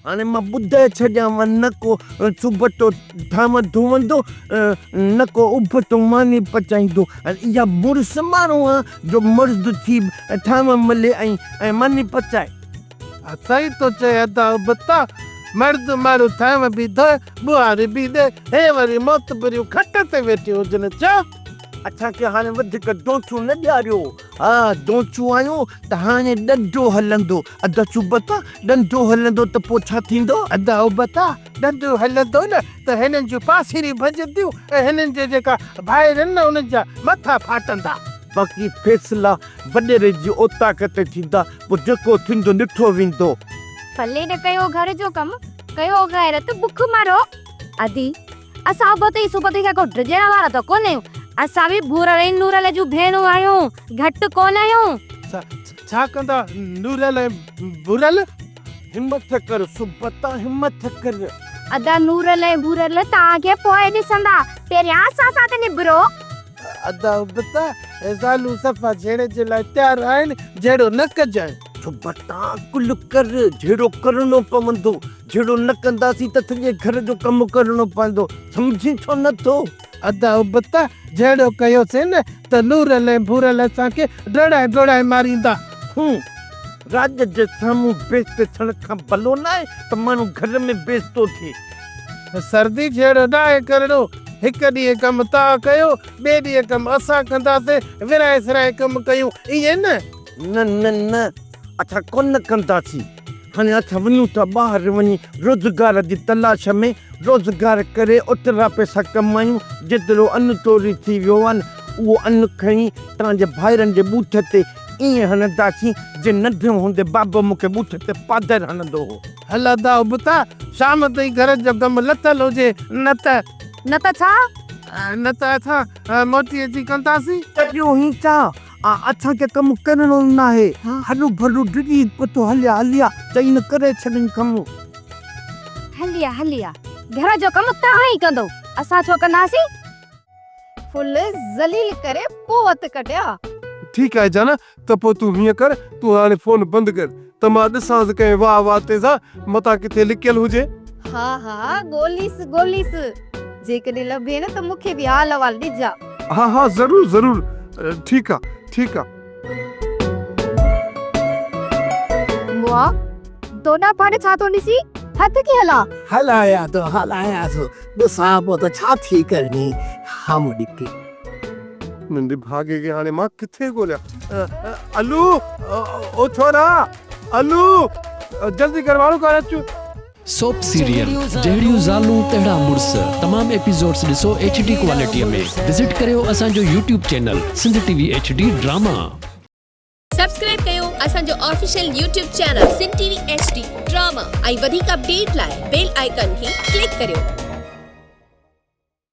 हाणे मां ॿुधाए छॾियांव न को सुबतो थाम धोवंदो न को उबतो मानी पचाईंदो। इहा मुड़ुस माण्हू आहे जो मर्द थी थाम मले ऐं मानी पचाए। सही तो चए अदा बता मर्द मारू थाम भी धोए बुआरी भी दे हे वरी मौत भरियूं खट ते वेठी हुजनि छा। असांखे हाणे वधीक डोंचूं न ॾियारियो। हा डोंचूं आहियूं त हाणे ॾंडो हलंदो। अदा चुबता ॾंडो हलंदो त पोइ छा थींदो? अदा बता ॾंडो हलंदो न त हिननि जूं पासीरी भॼंदियूं ऐं हिननि जे जेका भाइर आहिनि न उन्हनि जा मथा फाटंदा। बाक़ी फैसला वॾेरे जी औताक ते थींदा, पोइ जेको थींदो ॾिठो वेंदो। भले न कयो घर जो कम, कयो गैरत बुख मारो। आदि असां बतई सुबती का को ड्रजण वाला तो कोने। असां भी भूरल नूरल जू भेणो आयो, घट कोन आयो। छा कंदा नूरल बुरल? हिम्मत कर सुबता, हिम्मत कर। अदा नूरल भूरल ताके पोए ॾिसंदा, पहिरियां असां सां त निबरो। अदा बता ज़ालू सफ़ा जहिड़े जे लाइ तयारु आहिनि जहिड़ो न कजांइ। सुबता कुल कर, जहिड़ो करणो पवंदो। जहिड़ो न कंदासीं त सॼे घर जो कमु करणो पवंदो। सम्झी छो नथो? अदा बता जहिड़ो कयोसीं न त नूरल ऐं भूरल असांखे ड्रड़ाए ड्रड़ाए मारींदा। राज जे साम्हूं बेइज़्ती थियण खां भलो न आहे त माण्हू घर में बेइज़्तो थिए। सर्दी जहिड़ो न आहे करणो। हिकु ॾींहुं कमु तव्हां कयो, ॿिए ॾींहुं कमु असां कंदासीं, विराए सिराए कमु कयूं, ईअं न। न न न असां कोन कंदासीं। हाणे असां वञूं था ॿाहिरि वञी रोज़गार जी तलाश में रोज़गार करे ओतिरा पैसा कमायूं जेतिरो अन्न चोरी थी वियो आहे न उहो अन्न खणी तव्हांजे भाइरनि जे बूथ ते ईअं हणंदासीं जे नंढे हूंदे बाबा मूंखे बूथ ते पादर हणंदो हो। हलंदा बुता शाम ताईं घर जो कमु लथल हुजे, न त छा? न त असां मोटी अची कंदासीं। तॾहिं ही छा असांखे कमु करणो न आहे। हरू भरू डिॼी पतो हलिया हलिया चई न करे छॾनि कमु। हलिया हलिया घर जो कम तव्हां ई कंदो, असां छो कंदासीं? फुल ज़लील करे पोवत कटिया। ठीकु आहे जाना, त पोइ तूं हीअं कर, तूं हाणे फोन बंदि कर त मां ॾिसां कंहिं वाह वाह ते सां मथां किथे लिखियल हुजे। हा गोलीस जेकॾहिं लभे न त मूंखे बि हाल अहवाल ॾिजा। हा ज़रूर ज़रूर, ठीकु आहे ठीकु आहे। वाह दोना पाड़े छा तो ॾिसी हथ की हलाया तो ॾिसां पोइ त छा थी करणी। हम ॾिकी मुंहिंजे भागे खे हाणे मां किथे ॻोल्हियां। अलू ओ छोरा अलू जल्दी कर वारो कर अचु। सोप सीरियल जहिड़ियूं ज़ालूं तहिड़ा मुड़ुस तमाम एपिसोड्स ॾिसो HD क्वालिटीअ में। विज़िट करियो असांजो YouTube channel Sindh TV HD drama. Subscribe कयो असांजो official YouTube channel Sindh TV HD drama ऐं वधीक अपडेट लाइ बेल आइकन खे क्लिक करियो।